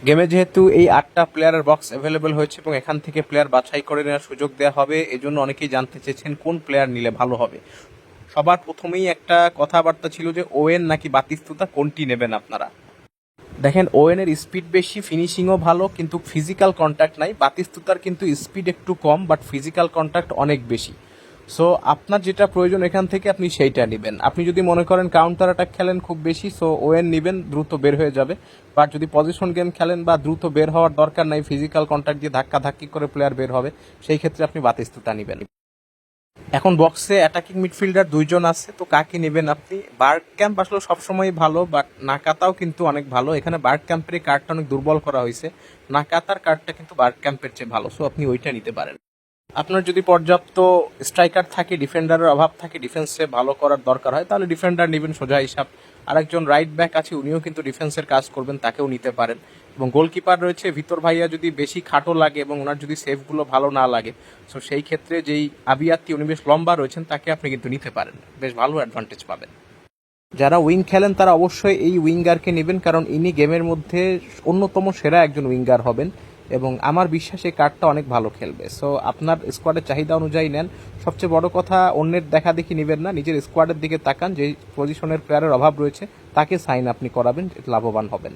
গেমে যেহেতু এই 8টা প্লেয়ারের বক্স অ্যাভেলেবেল হয়েছে এবং এখান থেকে প্লেয়ার বাছাই করে নেওয়ার সুযোগ দেওয়া হবে, এজন্য অনেকেই জানতে চেয়েছেন কোন প্লেয়ার নিলে ভালো হবে। সবার প্রথমেই একটা কথাবার্তা ছিল যে ওয়েন নাকি বাতিস্তুতা, কোনটি নেবেন আপনারা? দেখেন, ওয়েনের স্পিড বেশি, ফিনিশিংও ভালো, কিন্তু ফিজিক্যাল কন্ট্যাক্ট নাই। বাতিস্তুতার কিন্তু স্পিড একটু কম, বাট ফিজিক্যাল কন্ট্যাক্ট অনেক বেশি। সো আপনার যেটা প্রয়োজন এখান থেকে আপনি সেইটা নেবেন। আপনি যদি মনে করেন কাউন্টার অ্যাটাক খেলেন খুব বেশি, সো ওয়েন নেবেন, দ্রুত বের হয়ে যাবে। বাট যদি পজিশন গেম খেলেন বা দ্রুত বের হওয়ার দরকার নাই, ফিজিক্যাল কন্ট্যাক্ট দিয়ে ধাক্কা ধাক্কি করে প্লেয়ার বের হবে, সেই ক্ষেত্রে আপনি বাতিস্তুতা নেবেন। এখন বক্সে অ্যাটাকিং মিডফিল্ডার 2 জন আছে, তো কাকে নেবেন আপনি? বার্ক ক্যাম্প আসলে সবসময় ভালো, বাট নাকাতাও কিন্তু অনেক ভালো। এখানে বার্ক ক্যাম্পের এই কার্ডটা অনেক দুর্বল করা হয়েছে, নাকাতার কার্ডটা কিন্তু বার্ক ক্যাম্পের চেয়ে ভালো, সো আপনি ওইটা নিতে পারেন। আপনার যদি পর্যাপ্ত স্ট্রাইকার থাকে, ডিফেন্ডারের অভাব থাকে, ডিফেন্সে ভালো করার দরকার হয়, তাহলে ডিফেন্ডার নেবেন সোজা হিসাব। আরেকজন রাইট ব্যাক আছে, উনিও কিন্তু ডিফেন্সের কাজ করবেন, তাকেও নিতে পারেন। এবং গোলকিপার রয়েছে ভিতর ভাইয়া, যদি বেশি খাটো লাগে এবং ওনার যদি সেভগুলো ভালো না লাগে, সো সেই ক্ষেত্রে যেই আবিয়াত্তি, উনি বেশ লম্বা রয়েছেন, তাকে আপনি কিন্তু নিতে পারেন, বেশ ভালো অ্যাডভান্টেজ পাবেন। যারা উইং খেলেন তারা অবশ্যই এই উইঙ্গারকে নেবেন, কারণ ইনি গেমের মধ্যে অন্যতম সেরা একজন উইঙ্গার হবেন এবং আমার বিশ্বাস এই কার্ডটা অনেক ভালো খেলবে। সো আপনার স্কোয়াডের চাহিদা অনুযায়ী নেন। সবচেয়ে বড় কথা, অন্যের দেখা দেখি নেবেন না, নিজের স্কোয়াডের দিকে তাকান, যে পজিশনের প্লেয়ারের অভাব রয়েছে তাকে সাইন আপনি করাবেন, লাভবান হবেন।